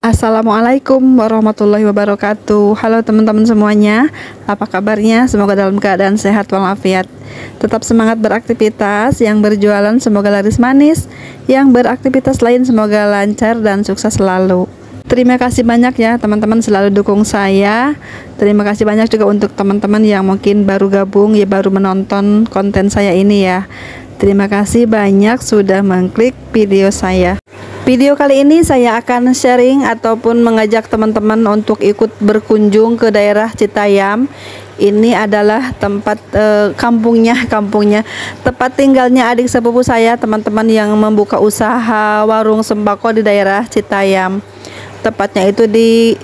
Assalamualaikum warahmatullahi wabarakatuh. Halo teman-teman semuanya, apa kabarnya? Semoga dalam keadaan sehat walafiat. Tetap semangat beraktivitas, yang berjualan semoga laris manis, yang beraktivitas lain semoga lancar dan sukses selalu. Terima kasih banyak ya teman-teman selalu dukung saya. Terima kasih banyak juga untuk teman-teman yang mungkin baru gabung ya, baru menonton konten saya ini ya. Terima kasih banyak sudah mengklik video saya. Video kali ini saya akan sharing ataupun mengajak teman-teman untuk ikut berkunjung ke daerah Citayam. Ini adalah tempat kampungnya, tempat tinggalnya adik sepupu saya, teman-teman yang membuka usaha warung sembako di daerah Citayam. Tepatnya itu di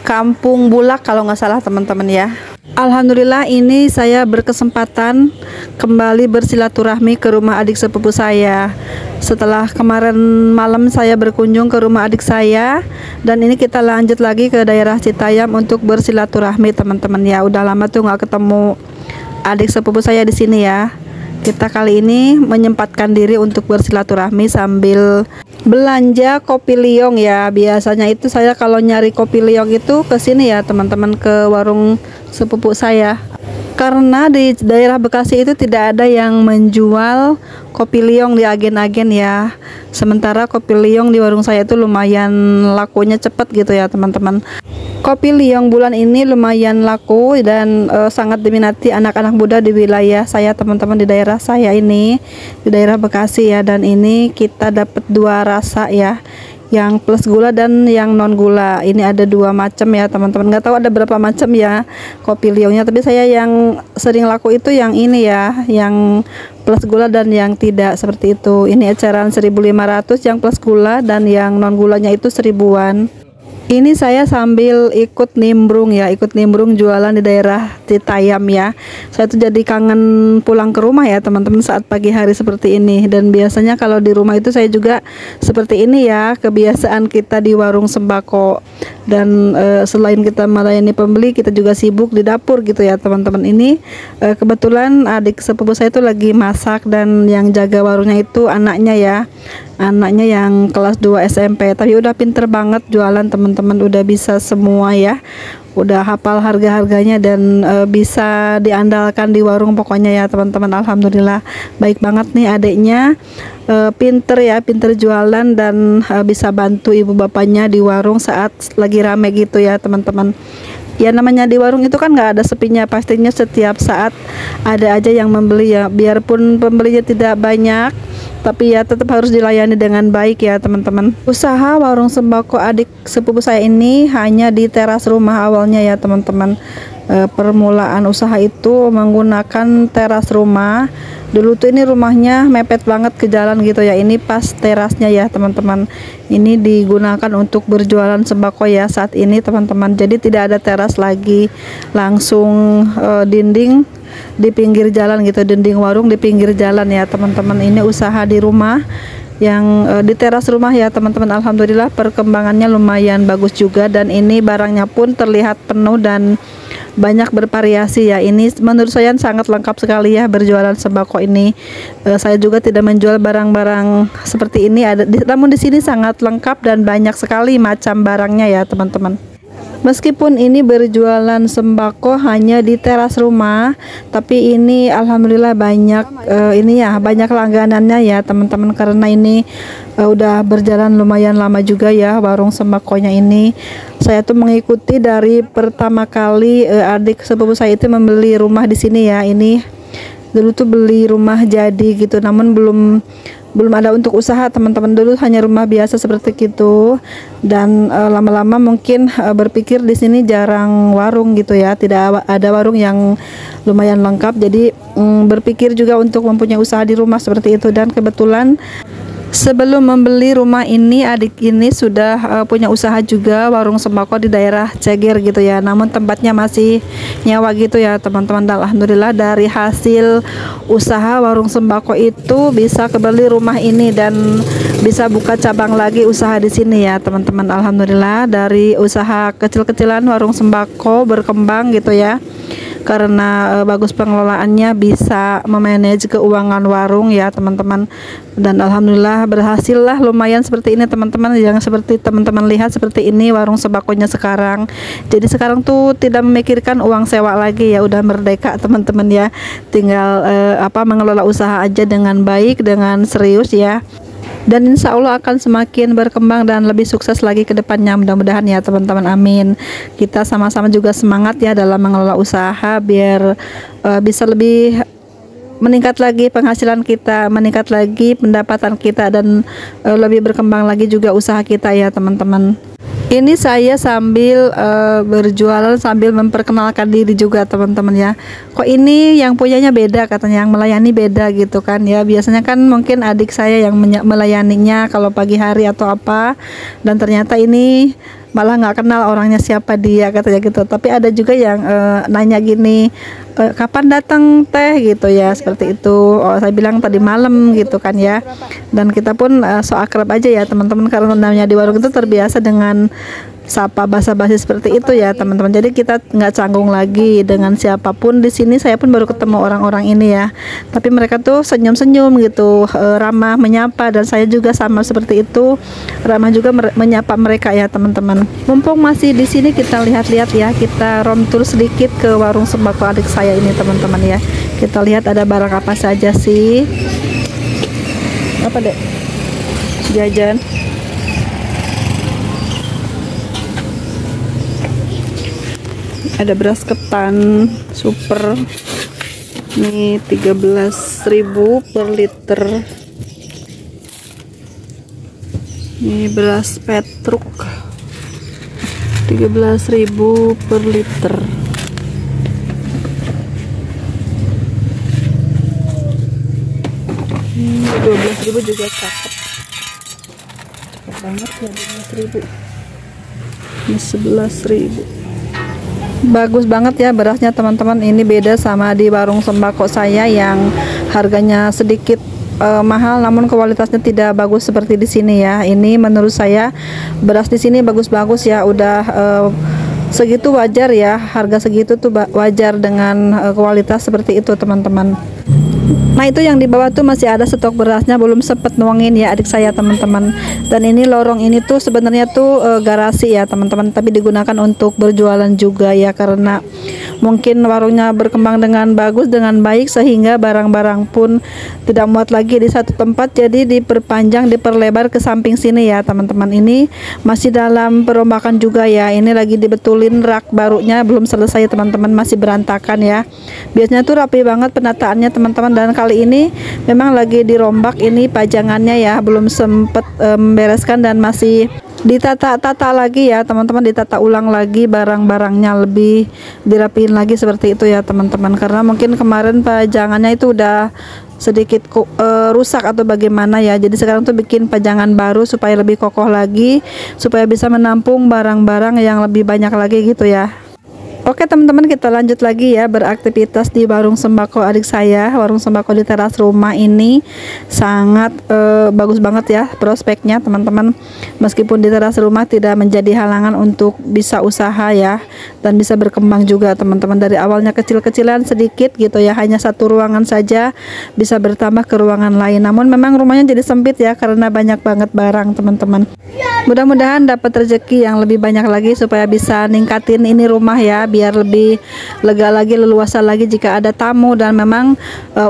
Kampung Bulak kalau nggak salah teman-teman ya. Alhamdulillah ini saya berkesempatan kembali bersilaturahmi ke rumah adik sepupu saya. Setelah kemarin malam saya berkunjung ke rumah adik saya, dan ini kita lanjut lagi ke daerah Citayam untuk bersilaturahmi teman-teman ya. Udah lama tuh nggak ketemu adik sepupu saya di sini ya. Kita kali ini menyempatkan diri untuk bersilaturahmi sambil belanja kopi liong ya. Biasanya itu saya kalau nyari kopi liong itu ke sini ya teman-teman, ke warung sepupu saya. Karena di daerah Bekasi itu tidak ada yang menjual kopi liong di agen-agen ya. Sementara kopi liong di warung saya itu lumayan lakunya cepet gitu ya teman-teman. Kopi liong bulan ini lumayan laku dan sangat diminati anak-anak muda di wilayah saya teman-teman, di daerah saya ini, di daerah Bekasi ya. Dan ini kita dapat dua rasa ya, yang plus gula dan yang non gula. Ini ada dua macam ya teman-teman, nggak tahu ada berapa macam ya kopi liongnya, tapi saya yang sering laku itu yang ini ya, yang plus gula dan yang tidak seperti itu. Ini eceran 1.500 yang plus gula, dan yang non gulanya itu 1.000-an. Ini saya sambil ikut nimbrung ya, ikut nimbrung jualan di daerah Citayam ya. Saya tuh jadi kangen pulang ke rumah ya teman-teman saat pagi hari seperti ini. Dan biasanya kalau di rumah itu saya juga seperti ini ya, kebiasaan kita di warung sembako. Dan selain kita melayani pembeli, kita juga sibuk di dapur gitu ya teman-teman. Ini kebetulan adik sepupu saya itu lagi masak, dan yang jaga warungnya itu anaknya ya, anaknya yang kelas 2 SMP, tapi udah pinter banget jualan teman-teman, udah bisa semua ya, udah hafal harga-harganya dan bisa diandalkan di warung pokoknya ya teman-teman. Alhamdulillah baik banget nih adiknya, pinter ya, pinter jualan dan bisa bantu ibu bapaknya di warung saat lagi rame gitu ya teman-teman. Ya namanya di warung itu kan nggak ada sepinya, pastinya setiap saat ada aja yang membeli ya, biarpun pembelinya tidak banyak, tapi ya tetap harus dilayani dengan baik ya teman-teman. Usaha warung sembako adik sepupu saya ini hanya di teras rumah awalnya ya teman-teman. Permulaan usaha itu menggunakan teras rumah. Dulu tuh ini rumahnya mepet banget ke jalan gitu ya, ini pas terasnya ya teman-teman. Ini digunakan untuk berjualan sembako ya saat ini teman-teman. Jadi tidak ada teras lagi, langsung dinding di pinggir jalan gitu, dinding warung di pinggir jalan ya teman-teman. Ini usaha di rumah yang di teras rumah ya teman-teman. Alhamdulillah perkembangannya lumayan bagus juga, dan ini barangnya pun terlihat penuh dan banyak bervariasi ya. Ini menurut saya sangat lengkap sekali ya berjualan sembako ini. Saya juga tidak menjual barang-barang seperti ini, namun di sini sangat lengkap dan banyak sekali macam barangnya ya teman-teman. Meskipun ini berjualan sembako hanya di teras rumah, tapi ini alhamdulillah banyak ini ya, banyak langganannya ya teman-teman, karena ini udah berjalan lumayan lama juga ya warung sembakonya ini. Saya tuh mengikuti dari pertama kali adik sepupu saya itu membeli rumah di sini ya. Ini dulu tuh beli rumah jadi gitu, namun belum ada untuk usaha teman-teman. Dulu hanya rumah biasa seperti itu, dan lama-lama mungkin berpikir di sini jarang warung gitu ya, tidak ada warung yang lumayan lengkap. Jadi berpikir juga untuk mempunyai usaha di rumah seperti itu. Dan kebetulan sebelum membeli rumah ini, adik ini sudah punya usaha juga warung sembako di daerah Ceger gitu ya, namun tempatnya masih nyewa gitu ya teman-teman. Alhamdulillah dari hasil usaha warung sembako itu bisa kebeli rumah ini dan bisa buka cabang lagi usaha di sini ya teman-teman. Alhamdulillah dari usaha kecil-kecilan warung sembako berkembang gitu ya, karena bagus pengelolaannya, bisa memanage keuangan warung ya teman-teman. Dan alhamdulillah berhasil lah, lumayan seperti ini teman-teman, yang seperti teman-teman lihat seperti ini warung sembakonya sekarang. Jadi sekarang tuh tidak memikirkan uang sewa lagi ya, udah merdeka teman-teman ya, tinggal mengelola usaha aja dengan baik, dengan serius ya. Dan insya Allah akan semakin berkembang dan lebih sukses lagi ke depannya, mudah-mudahan ya teman-teman, amin. Kita sama-sama juga semangat ya dalam mengelola usaha biar bisa lebih meningkat lagi penghasilan kita, meningkat lagi pendapatan kita, dan lebih berkembang lagi juga usaha kita ya teman-teman. Ini saya sambil berjualan sambil memperkenalkan diri juga teman-teman ya. Kok ini yang punyanya beda katanya, yang melayani beda gitu kan ya. Biasanya kan mungkin adik saya yang melayaninya kalau pagi hari atau apa, dan ternyata ini malah nggak kenal orangnya siapa dia katanya gitu. Tapi ada juga yang nanya gini, kapan datang teh gitu ya, seperti itu. Oh, saya bilang tadi malam gitu kan ya. Dan kita pun so akrab aja ya teman-teman, karena namanya di warung itu terbiasa dengan sapa basa-basi seperti itu ya teman-teman. Jadi kita nggak canggung lagi dengan siapapun di sini. Saya pun baru ketemu orang-orang ini ya, tapi mereka tuh senyum-senyum gitu, ramah menyapa, dan saya juga sama seperti itu, ramah juga menyapa mereka ya teman-teman. Mumpung masih di sini, kita lihat-lihat ya, kita room tour sedikit ke warung sembako adik saya ini teman-teman ya. Kita lihat ada barang apa saja sih. Apa dek? Jajan. Ada beras ketan super, ini 13.000 per liter. Ini beras petruk 13.000 per liter. Ini 12.000 juga cakep banget ya, 12.000. Ini 11.000. Bagus banget ya berasnya teman-teman. Ini beda sama di warung sembako saya yang harganya sedikit mahal, namun kualitasnya tidak bagus seperti di sini ya. Ini menurut saya beras di sini bagus-bagus ya, udah segitu wajar ya, harga segitu tuh wajar dengan kualitas seperti itu teman-teman. Nah itu yang di bawah tuh masih ada stok berasnya, belum sempet nuangin ya adik saya teman-teman. Dan ini lorong ini tuh sebenarnya tuh garasi ya teman-teman, tapi digunakan untuk berjualan juga ya, karena mungkin warungnya berkembang dengan bagus, dengan baik, sehingga barang-barang pun tidak muat lagi di satu tempat, jadi diperpanjang, diperlebar ke samping sini ya teman-teman. Ini masih dalam perombakan juga ya, ini lagi dibetulin rak barunya, belum selesai teman-teman, masih berantakan ya. Biasanya tuh rapi banget penataannya teman-teman, dan kali ini memang lagi dirombak ini pajangannya ya, belum sempet membereskan dan masih ditata-tata lagi ya teman-teman, ditata ulang lagi barang-barangnya, lebih dirapiin lagi seperti itu ya teman-teman, karena mungkin kemarin pajangannya itu udah sedikit rusak atau bagaimana ya. Jadi sekarang tuh bikin pajangan baru supaya lebih kokoh lagi, supaya bisa menampung barang-barang yang lebih banyak lagi gitu ya. Oke teman-teman, kita lanjut lagi ya beraktivitas di warung sembako adik saya. Warung sembako di teras rumah ini sangat bagus banget ya prospeknya teman-teman. Meskipun di teras rumah tidak menjadi halangan untuk bisa usaha ya, dan bisa berkembang juga teman-teman. Dari awalnya kecil-kecilan sedikit gitu ya, hanya satu ruangan saja, bisa bertambah ke ruangan lain. Namun memang rumahnya jadi sempit ya, karena banyak banget barang teman-teman. Mudah-mudahan dapat rezeki yang lebih banyak lagi supaya bisa ningkatin ini rumah ya, biar lebih lega lagi, leluasa lagi jika ada tamu, dan memang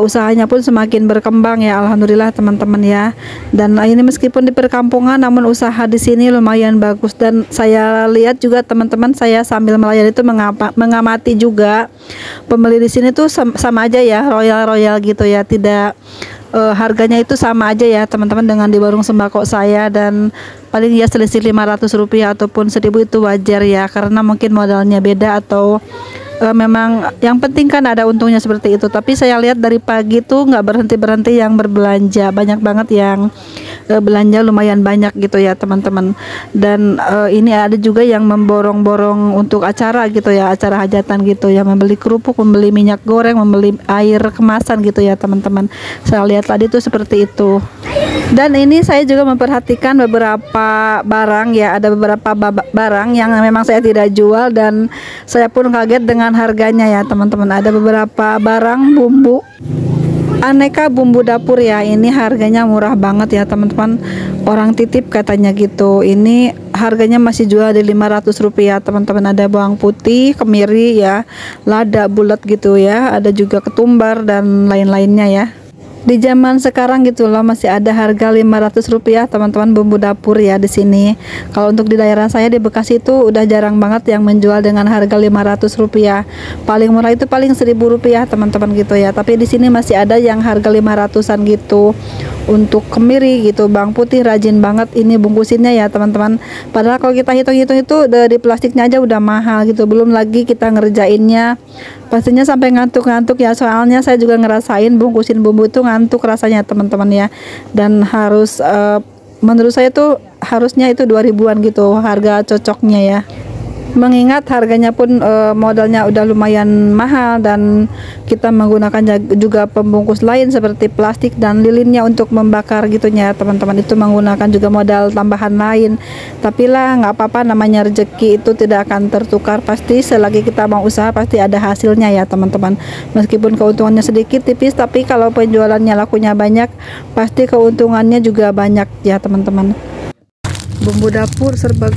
usahanya pun semakin berkembang ya, alhamdulillah teman-teman ya. Dan ini meskipun di perkampungan, namun usaha di sini lumayan bagus, dan saya lihat juga teman-teman, saya sambil melayani itu mengamati juga pembeli di sini tuh sama aja ya, royal gitu ya, tidak harganya itu sama aja ya teman-teman dengan di warung sembako saya, dan paling ya selisih 500 rupiah ataupun 1000 itu wajar ya, karena mungkin modalnya beda atau memang yang penting kan ada untungnya seperti itu. Tapi saya lihat dari pagi tuh nggak berhenti yang berbelanja, banyak banget yang belanja lumayan banyak gitu ya teman-teman. Dan ini ada juga yang memborong-borong untuk acara gitu ya, acara hajatan gitu ya, membeli kerupuk, membeli minyak goreng, membeli air kemasan gitu ya teman-teman. Saya lihat tadi tuh seperti itu. Dan ini saya juga memperhatikan beberapa barang ya, ada beberapa barang yang memang saya tidak jual, dan saya pun kaget dengan dengan harganya ya teman-teman. Ada beberapa barang bumbu, aneka bumbu dapur ya. Ini harganya murah banget ya teman-teman. Orang titip katanya gitu. Ini harganya masih jual di Rp500 teman-teman. Ada bawang putih, kemiri ya, lada bulat gitu ya. Ada juga ketumbar dan lain-lainnya ya. Di zaman sekarang gitu loh masih ada harga Rp500 teman-teman bumbu dapur ya di sini. Kalau untuk di daerah saya di Bekasi itu udah jarang banget yang menjual dengan harga Rp500. Paling murah itu paling Rp1.000 teman-teman gitu ya. Tapi di sini masih ada yang harga 500-an gitu. Untuk kemiri gitu, bawang putih rajin banget ini bungkusinnya ya teman-teman. Padahal kalau kita hitung-hitung itu dari plastiknya aja udah mahal gitu. Belum lagi kita ngerjainnya. Pastinya sampai ngantuk-ngantuk ya. Soalnya saya juga ngerasain bungkusin bumbu itu ngantuk rasanya teman-teman ya. Dan harus menurut saya tuh harusnya itu 2000-an gitu harga cocoknya ya. Mengingat harganya pun modalnya udah lumayan mahal dan kita menggunakan juga pembungkus lain seperti plastik dan lilinnya untuk membakar gitunya teman-teman. Itu menggunakan juga modal tambahan lain. Tapi lah nggak apa-apa, namanya rezeki itu tidak akan tertukar. Pasti selagi kita mau usaha pasti ada hasilnya ya teman-teman. Meskipun keuntungannya sedikit tipis, tapi kalau penjualannya lakunya banyak pasti keuntungannya juga banyak ya teman-teman. Bumbu dapur serba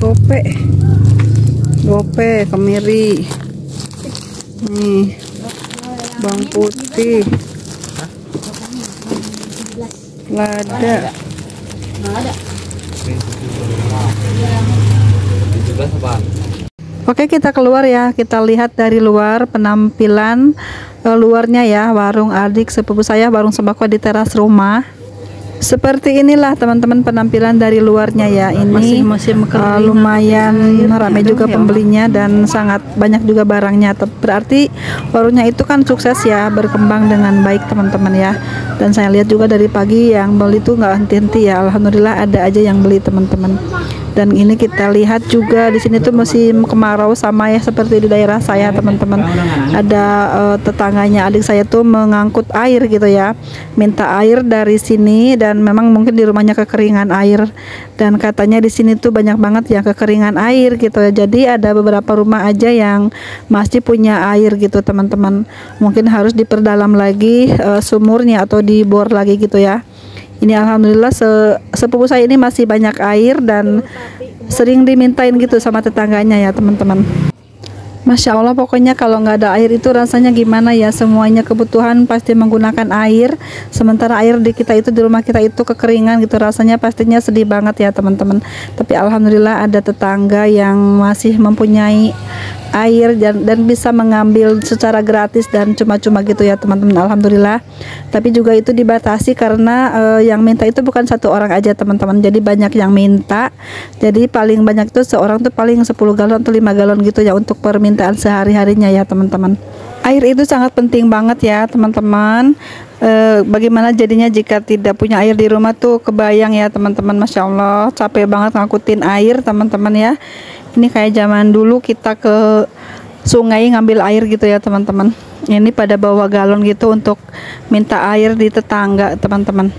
gope, kemiri, nih bawang putih, lada. Oke, kita keluar ya, kita lihat dari luar penampilan luarnya ya, warung adik sepupu saya, warung sembako di teras rumah. Seperti inilah teman-teman penampilan dari luarnya ya. Ini lumayan ramai juga pembelinya dan sangat banyak juga barangnya. Berarti warungnya itu kan sukses ya, berkembang dengan baik teman-teman ya. Dan saya lihat juga dari pagi yang beli itu nggak henti-henti ya. Alhamdulillah ada aja yang beli teman-teman. Dan ini kita lihat juga di sini tuh musim kemarau sama ya seperti di daerah saya teman-teman. Ada tetangganya adik saya tuh mengangkut air gitu ya, minta air dari sini dan memang mungkin di rumahnya kekeringan air dan katanya di sini tuh banyak banget ya kekeringan air gitu ya. Jadi ada beberapa rumah aja yang masih punya air gitu teman-teman. Mungkin harus diperdalam lagi sumurnya atau dibor lagi gitu ya. Ini alhamdulillah sepupu saya ini masih banyak air dan sering dimintain gitu sama tetangganya ya teman-teman. Masya Allah, pokoknya kalau nggak ada air itu rasanya gimana ya, semuanya kebutuhan pasti menggunakan air, sementara air di kita itu, di rumah kita itu kekeringan gitu, rasanya pastinya sedih banget ya teman-teman. Tapi alhamdulillah ada tetangga yang masih mempunyai air dan bisa mengambil secara gratis dan cuma-cuma gitu ya teman-teman, alhamdulillah. Tapi juga itu dibatasi karena yang minta itu bukan satu orang aja teman-teman, jadi banyak yang minta. Jadi paling banyak itu seorang tuh paling 10 galon atau 5 galon gitu ya untuk permintaan sehari-harinya ya teman-teman. Air itu sangat penting banget ya teman-teman. Bagaimana jadinya jika tidak punya air di rumah tuh, kebayang ya teman-teman. Masya Allah, capek banget ngangkutin air teman-teman ya. Ini kayak zaman dulu kita ke sungai ngambil air gitu ya teman-teman. Ini pada bawa galon gitu untuk minta air di tetangga teman-teman.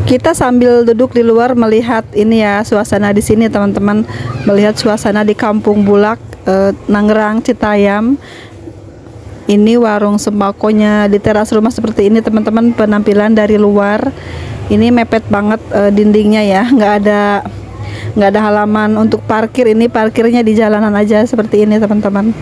Kita sambil duduk di luar melihat ini ya suasana di sini teman-teman, melihat suasana di Kampung Bulak, Nangerang, Citayam. Ini warung sembakonya di teras rumah seperti ini teman-teman, penampilan dari luar. Ini mepet banget dindingnya ya, nggak ada halaman untuk parkir. Ini parkirnya di jalanan aja seperti ini teman-teman.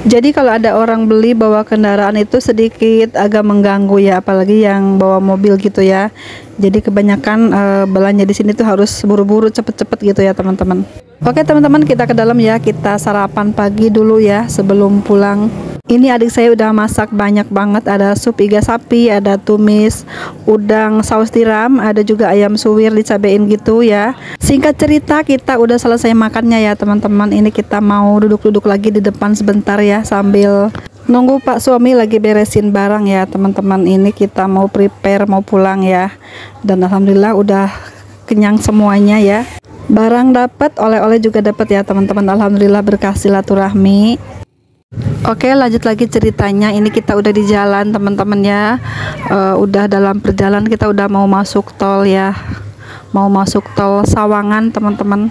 Jadi kalau ada orang beli bawa kendaraan itu sedikit agak mengganggu ya, apalagi yang bawa mobil gitu ya. Jadi kebanyakan belanja di sini tuh harus buru-buru cepet-cepet gitu ya teman-teman. Oke teman-teman, kita ke dalam ya, kita sarapan pagi dulu ya sebelum pulang. Ini adik saya udah masak banyak banget, ada sup iga sapi, ada tumis udang saus tiram, ada juga ayam suwir dicabein gitu ya. Singkat cerita kita udah selesai makannya ya teman-teman. Ini kita mau duduk-duduk lagi di depan sebentar ya sambil nunggu Pak suami lagi beresin barang ya teman-teman. Ini kita mau prepare mau pulang ya. Dan alhamdulillah udah kenyang semuanya ya. Barang dapat, oleh-oleh juga dapat ya teman-teman. Alhamdulillah berkah silaturahmi. Oke, lanjut lagi ceritanya. Ini kita udah di jalan teman-teman ya. Udah dalam perjalanan, kita udah mau masuk tol ya. Mau masuk tol Sawangan teman-teman.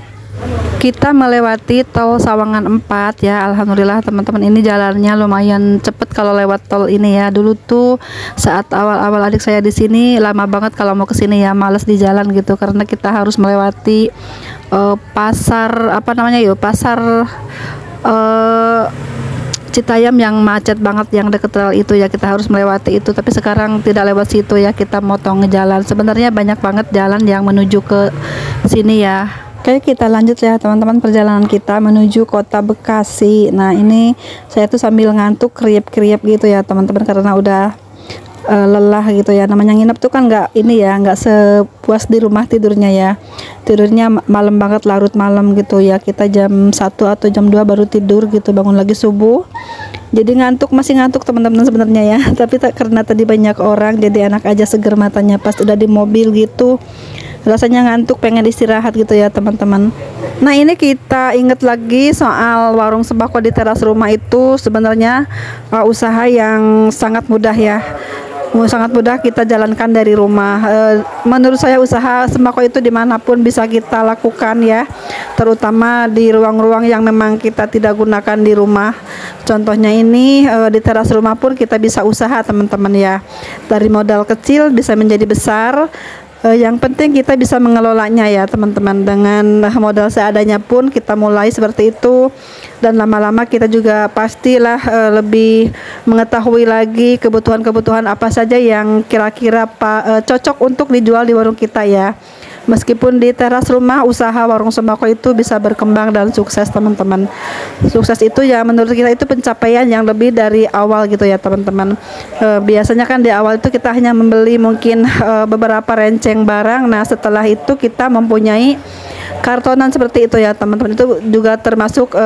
Kita melewati tol Sawangan 4 ya. Alhamdulillah teman-teman, ini jalannya lumayan cepet kalau lewat tol ini ya. Dulu tuh saat awal-awal adik saya di sini lama banget kalau mau ke sini ya, males di jalan gitu karena kita harus melewati pasar apa namanya yuk, pasar Citayam yang macet banget, yang deket rel itu ya, kita harus melewati itu. Tapi sekarang tidak lewat situ ya, kita motong jalan. Sebenarnya banyak banget jalan yang menuju ke sini ya. Oke, kita lanjut ya teman-teman, perjalanan kita menuju kota Bekasi. Nah ini saya tuh sambil ngantuk kriep-kriep gitu ya teman-teman, karena udah lelah gitu ya. Namanya nginep tuh kan nggak ini ya, nggak sepuas di rumah tidurnya ya. Tidurnya malam banget, larut malam gitu ya. Kita jam 1 atau jam 2 baru tidur gitu, bangun lagi subuh. Jadi ngantuk, masih ngantuk teman-teman sebenarnya ya. Tapi karena tadi banyak orang, jadi enak aja, seger matanya pas udah di mobil gitu. Rasanya ngantuk, pengen istirahat gitu ya teman-teman. Nah ini kita inget lagi soal warung sembako di teras rumah itu sebenarnya usaha yang sangat mudah ya. Sangat mudah kita jalankan dari rumah. Menurut saya usaha sembako itu dimanapun bisa kita lakukan ya, terutama di ruang-ruang yang memang kita tidak gunakan di rumah. Contohnya ini di teras rumah pun kita bisa usaha teman-teman ya. Dari modal kecil bisa menjadi besar. Yang penting kita bisa mengelolanya ya teman-teman. Dengan modal seadanya pun kita mulai seperti itu, dan lama-lama kita juga pastilah lebih mengetahui lagi kebutuhan-kebutuhan apa saja yang kira-kira cocok untuk dijual di warung kita ya. Meskipun di teras rumah usaha warung sembako itu bisa berkembang dan sukses teman-teman. Sukses itu ya menurut kita itu pencapaian yang lebih dari awal gitu ya teman-teman. Biasanya kan di awal itu kita hanya membeli mungkin beberapa renceng barang. Nah setelah itu kita mempunyai kartonan seperti itu ya teman-teman. Itu juga termasuk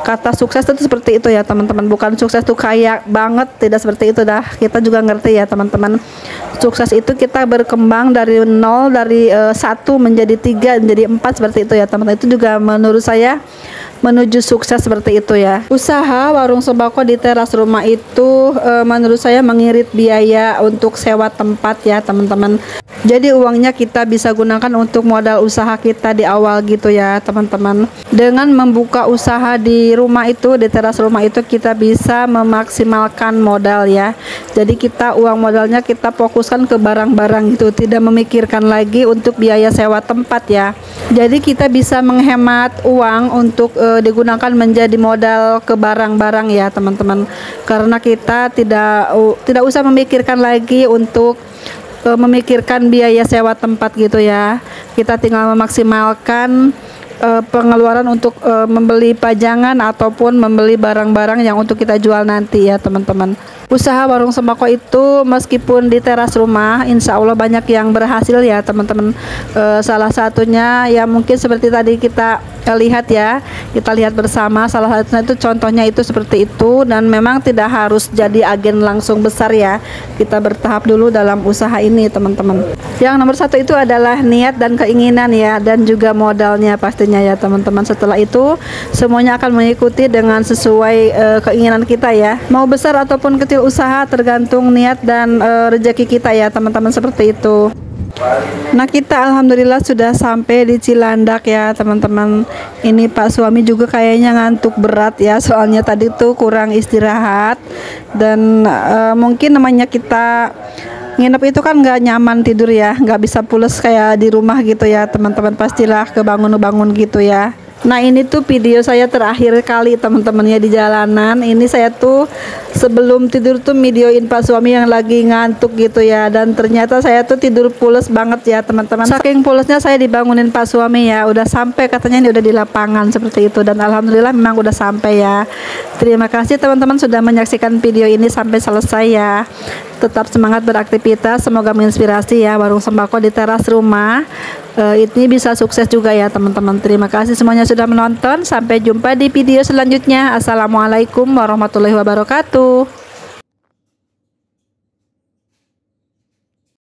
kata sukses itu seperti itu ya teman-teman. Bukan sukses tuh kaya banget, tidak seperti itu dah. Kita juga ngerti ya teman-teman. Sukses itu kita berkembang dari nol, dari 1 menjadi 3 menjadi 4 seperti itu ya teman-teman. Itu juga menurut saya menuju sukses seperti itu ya. Usaha warung sembako di teras rumah itu menurut saya mengirit biaya untuk sewa tempat ya teman-teman. Jadi uangnya kita bisa gunakan untuk modal usaha kita di awal gitu ya teman-teman. Dengan membuka usaha di rumah itu, di teras rumah itu, kita bisa memaksimalkan modal ya. Jadi kita uang modalnya kita fokuskan ke barang-barang gitu, tidak memikirkan lagi untuk biaya sewa tempat ya. Jadi kita bisa menghemat uang untuk digunakan menjadi modal ke barang-barang ya teman-teman. Karena kita tidak usah memikirkan lagi untuk memikirkan biaya sewa tempat gitu ya. Kita tinggal memaksimalkan pengeluaran untuk membeli pajangan ataupun membeli barang-barang yang untuk kita jual nanti ya teman-teman. Usaha warung sembako itu meskipun di teras rumah, insya Allah banyak yang berhasil ya teman-teman. Salah satunya ya mungkin seperti tadi kita lihat ya, kita lihat bersama, salah satunya itu contohnya itu seperti itu. Dan memang tidak harus jadi agen langsung besar ya, kita bertahap dulu dalam usaha ini teman-teman. Yang nomor 1 itu adalah niat dan keinginan ya, dan juga modalnya pastinya ya teman-teman. Setelah itu semuanya akan mengikuti dengan sesuai keinginan kita ya, mau besar ataupun kecil usaha tergantung niat dan rezeki kita ya teman-teman, seperti itu. Nah kita alhamdulillah sudah sampai di Cilandak ya teman-teman. Ini Pak suami juga kayaknya ngantuk berat ya, soalnya tadi tuh kurang istirahat. Dan mungkin namanya kita nginep itu kan nggak nyaman tidur ya, nggak bisa pules kayak di rumah gitu ya teman-teman. Pastilah kebangun-bangun gitu ya. Nah ini tuh video saya terakhir kali teman-teman ya di jalanan. Ini saya tuh sebelum tidur tuh videoin Pak suami yang lagi ngantuk gitu ya. Dan ternyata saya tuh tidur pules banget ya teman-teman. Saking pulesnya saya dibangunin Pak suami ya. Udah sampai katanya, ini udah di lapangan seperti itu. Dan alhamdulillah memang udah sampai ya. Terima kasih teman-teman sudah menyaksikan video ini sampai selesai ya. Tetap semangat beraktivitas, semoga menginspirasi ya. Warung sembako di teras rumah ini bisa sukses juga ya teman-teman. Terima kasih semuanya sudah menonton. Sampai jumpa di video selanjutnya. Assalamualaikum warahmatullahi wabarakatuh.